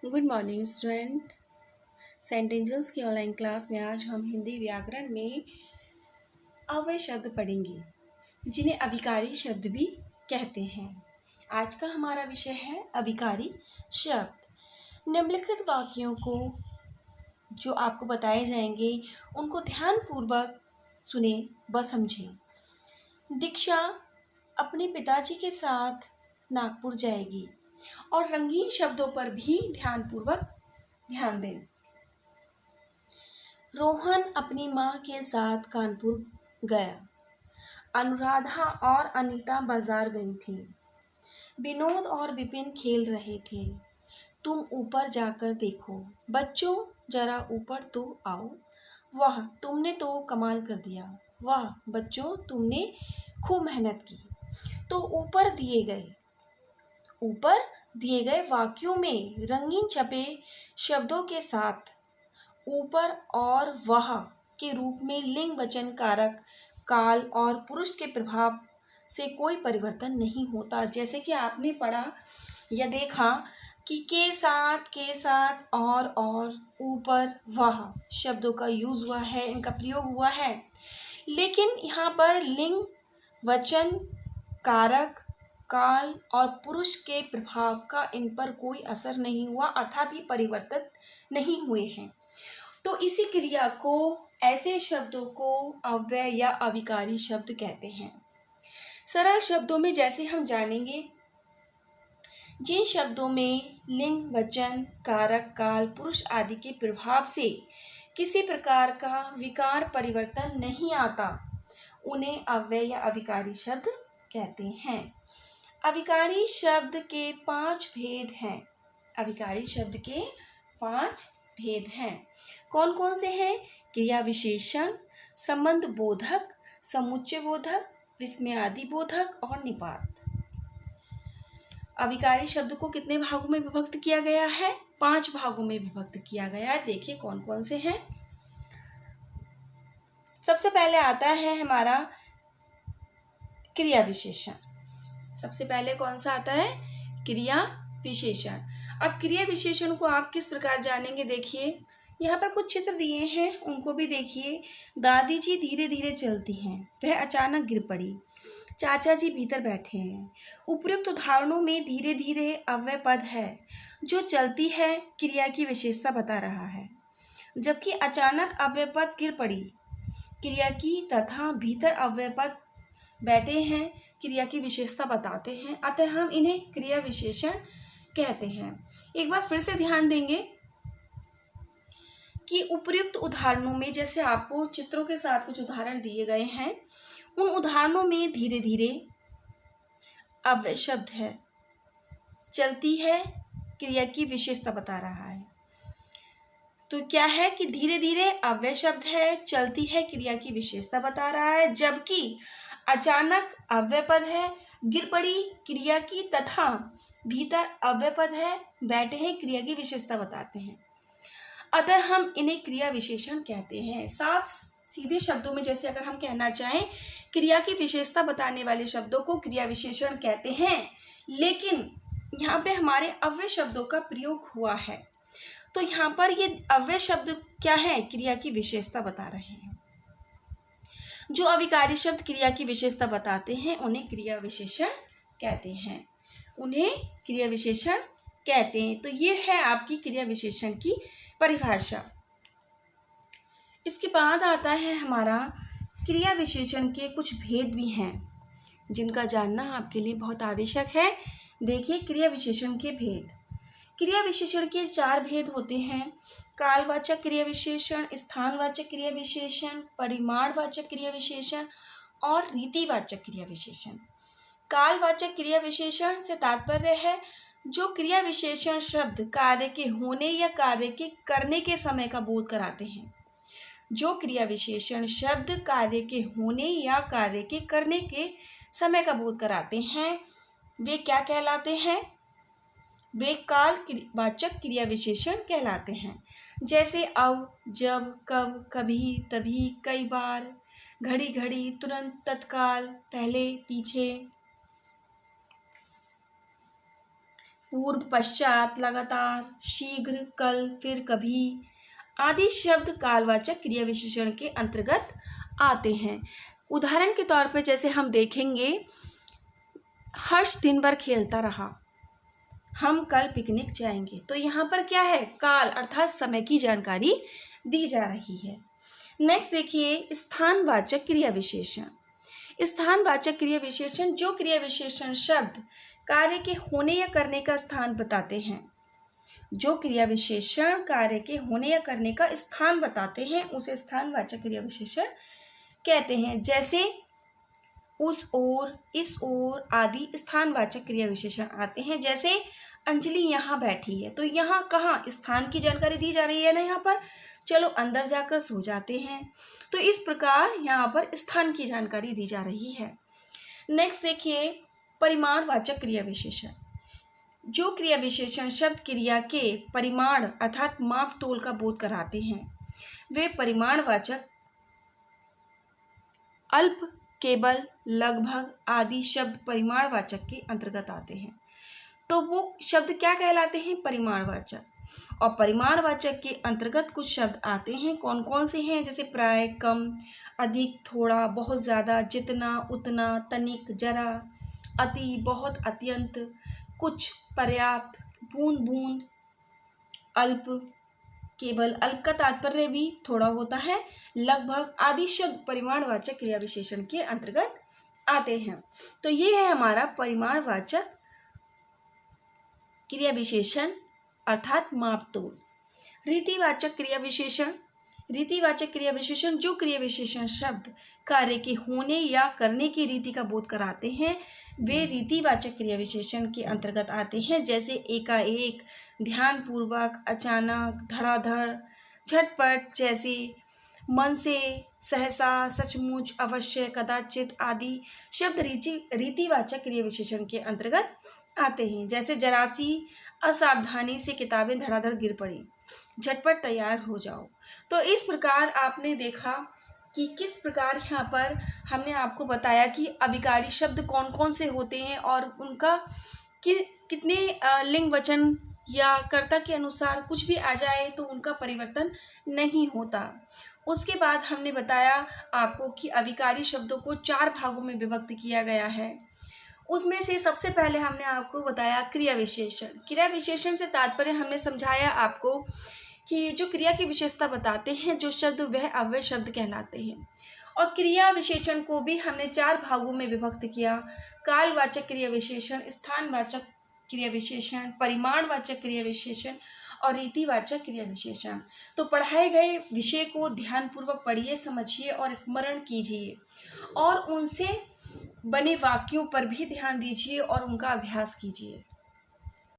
Good morning student. Sentences की online class में आज हम हिंदी व्याकरण में अव्यय शब्द पढ़ेंगे जिन्हें अभिकारी शब्द भी कहते हैं। आज का हमारा विषय है अभिकारी शब्द। निम्नलिखित वाक्यों को जो आपको बताए जाएंगे उनको ध्यानपूर्वक सुने व समझें। दीक्षा अपने पिताजी के साथ नागपुर जाएगी और रंगीन शब्दों पर भी ध्यान दें। रोहन अपनी माँ के साथ कानपुर गया। अनुराधा और अनीता बाजार गई थी। विनोद और विपिन खेल रहे थे। तुम ऊपर जाकर देखो। बच्चों जरा ऊपर तो आओ। वाह, तुमने तो कमाल कर दिया। वाह बच्चों, तुमने खूब मेहनत की। तो ऊपर दिए गए वाक्यों में रंगीन छपे शब्दों के साथ ऊपर और वह के रूप में लिंग वचन कारक काल और पुरुष के प्रभाव से कोई परिवर्तन नहीं होता। जैसे कि आपने पढ़ा या देखा कि के साथ और ऊपर वह शब्दों का यूज हुआ है, इनका प्रयोग हुआ है, लेकिन यहाँ पर लिंग वचन कारक काल और पुरुष के प्रभाव का इन पर कोई असर नहीं हुआ, अर्थात ये परिवर्तित नहीं हुए हैं। तो इसी क्रिया को, ऐसे शब्दों को अव्यय या अविकारी शब्द कहते हैं। सरल शब्दों में जैसे हम जानेंगे, जिन शब्दों में लिंग वचन कारक काल पुरुष आदि के प्रभाव से किसी प्रकार का विकार परिवर्तन नहीं आता, उन्हें अव्यय या अविकारी शब्द कहते हैं। अविकारी शब्द के 5 भेद हैं। अविकारी शब्द के 5 भेद हैं। कौन कौन से हैं? क्रिया विशेषण, संबंध बोधक, समुच्चय बोधक, विस्मयादि बोधक और निपात। अविकारी शब्द को कितने भागों में विभक्त किया गया है? 5 भागों में विभक्त किया गया है। देखिए कौन कौन से हैं। सबसे पहले आता है हमारा क्रिया विशेषण। सबसे पहले कौन सा आता है? क्रिया विशेषण। अब क्रिया विशेषण को आप किस प्रकार जानेंगे? देखिए यहाँ पर कुछ चित्र दिए हैं, उनको भी देखिए। दादी जी धीरे धीरे चलती हैं, वह अचानक गिर पड़ी। चाचा जी भीतर बैठे हैं। उपयुक्त उदाहरणों में धीरे धीरे अव्यय पद है जो चलती है क्रिया की विशेषता बता रहा है, जबकि अचानक अव्यय पद गिर पड़ी क्रिया की तथा भीतर अव्यय पद बैठे हैं क्रिया की विशेषता बताते हैं, अतः हम इन्हें क्रिया विशेषण कहते हैं। एक बार फिर से ध्यान देंगे कि उपर्युक्त उदाहरणों में, जैसे आपको चित्रों के साथ कुछ उदाहरण दिए गए हैं, उन उदाहरणों में धीरे धीरे अव्यय शब्द है, चलती है क्रिया की विशेषता बता रहा है। तो क्या है कि धीरे धीरे अव्यय शब्द है, चलती है क्रिया की विशेषता बता रहा है, जबकि अचानक अव्यय पद है, गिर पड़ी क्रिया की तथा भीतर अव्यय पद है, बैठे हैं क्रिया की विशेषता बताते हैं, अतः हम इन्हें क्रिया विशेषण कहते हैं। साफ सीधे शब्दों में जैसे अगर हम कहना चाहें, क्रिया की विशेषता बताने वाले शब्दों को क्रिया विशेषण कहते हैं, लेकिन यहाँ पे हमारे अव्यय शब्दों का प्रयोग हुआ है, तो यहाँ पर ये अव्यय शब्द क्या है? क्रिया की विशेषता बता रहे हैं। जो अविकारी शब्द क्रिया की विशेषता बताते हैं उन्हें क्रिया विशेषण कहते हैं, उन्हें क्रिया विशेषण कहते हैं। तो ये है आपकी क्रिया विशेषण की परिभाषा। इसके बाद आता है हमारा क्रिया विशेषण के कुछ भेद भी हैं जिनका जानना आपके लिए बहुत आवश्यक है। देखिए क्रिया विशेषण के भेद। क्रिया विशेषण के 4 भेद होते हैं। कालवाचक क्रिया विशेषण, स्थानवाचक क्रिया विशेषण, परिमाणवाचक क्रिया विशेषण और रीतिवाचक क्रिया विशेषण। कालवाचक क्रिया विशेषण से तात्पर्य है जो क्रिया विशेषण शब्द कार्य के होने या कार्य के करने के समय का बोध कराते हैं। जो क्रिया विशेषण शब्द कार्य के होने या कार्य के करने के समय का बोध कराते हैं, वे क्या कहलाते हैं? वे कालवाचक क्रिया विशेषण कहलाते हैं। जैसे अब, जब, कब, कभी, तभी, कई बार, घड़ी घड़ी, तुरंत, तत्काल, पहले, पीछे। पूर्व, पश्चात, लगातार, शीघ्र, कल, फिर, कभी आदि शब्द कालवाचक क्रिया विशेषण के अंतर्गत आते हैं। उदाहरण के तौर पे जैसे हम देखेंगे, हर्ष दिन भर खेलता रहा, हम कल पिकनिक जाएंगे। तो यहाँ पर क्या है, काल अर्थात समय की जानकारी दी जा रही है। नेक्स्ट देखिए, स्थानवाचक क्रिया विशेषण। स्थानवाचक क्रिया विशेषण जो क्रिया विशेषण शब्द कार्य के होने या करने का स्थान बताते हैं, जो क्रिया विशेषण कार्य के होने या करने का स्थान बताते हैं उसे स्थानवाचक क्रिया विशेषण कहते हैं। जैसे उस ओर, इस ओर आदि स्थानवाचक क्रिया विशेषण आते हैं। जैसे अंजलि यहाँ बैठी है, तो यहाँ कहाँ स्थान की जानकारी दी जा रही है ना, यहाँ पर चलो अंदर जाकर सो जाते हैं। तो इस प्रकार यहाँ पर स्थान की जानकारी दी जा रही है। नेक्स्ट देखिए, परिमाणवाचक क्रिया विशेषण। जो क्रिया विशेषण शब्द क्रिया के परिमाण अर्थात माप तोल का बोध कराते हैं, वे परिमाणवाचक अल्प, केवल, लगभग आदि शब्द परिमाणवाचक के अंतर्गत आते हैं। तो वो शब्द क्या कहलाते हैं, परिमाणवाचक। और परिमाणवाचक के अंतर्गत कुछ शब्द आते हैं, कौन कौन से हैं, जैसे प्राय, कम, अधिक, थोड़ा, बहुत ज़्यादा, जितना, उतना, तनिक, जरा, अति, बहुत, अत्यंत, कुछ, पर्याप्त, बूंद बूंद, अल्प, केवल। अल्प का तात्पर्य भी थोड़ा होता है, लगभग आदि शब्द परिमाणवाचक क्रिया विशेषण के अंतर्गत आते हैं। तो ये है हमारा परिमाणवाचक क्रिया विशेषण अर्थात मापतोल। रीतिवाचक क्रिया विशेषण। रीतिवाचक क्रिया विशेषण जो क्रिया विशेषण शब्द कार्य के होने या करने की रीति का बोध कराते हैं, वे रीतिवाचक क्रिया विशेषण के अंतर्गत आते हैं। जैसे एकाएक, ध्यानपूर्वक, अचानक, धड़ाधड़, झटपट, जैसे मन से, सहसा, सचमुच, अवश्य, कदाचित आदि शब्द रीतिवाचक क्रिया विशेषण के अंतर्गत आते हैं। जैसे जरा सी असावधानी से किताबें धड़ाधड़ गिर पड़ी, झटपट तैयार हो जाओ। तो इस प्रकार आपने देखा कि किस प्रकार यहाँ पर हमने आपको बताया कि अविकारी शब्द कौन कौन से होते हैं और उनका कितने लिंग वचन या कर्ता के अनुसार कुछ भी आ जाए तो उनका परिवर्तन नहीं होता। उसके बाद हमने बताया आपको कि अविकारी शब्दों को 4 भागों में विभक्त किया गया है। उसमें से सबसे पहले हमने आपको बताया क्रिया विशेषण। क्रिया विशेषण से तात्पर्य हमने समझाया आपको कि जो क्रिया की विशेषता बताते हैं, जो शब्द वह अव्यय शब्द कहलाते हैं। और क्रिया विशेषण को भी हमने 4 भागों में विभक्त किया, कालवाचक क्रिया विशेषण, स्थानवाचक क्रिया विशेषण, परिमाणवाचक क्रिया विशेषण और रीतिवाचक क्रिया विशेषण। तो पढ़ाए गए विषय को ध्यानपूर्वक पढ़िए, समझिए और स्मरण कीजिए और उनसे बने वाक्यों पर भी ध्यान दीजिए और उनका अभ्यास कीजिए।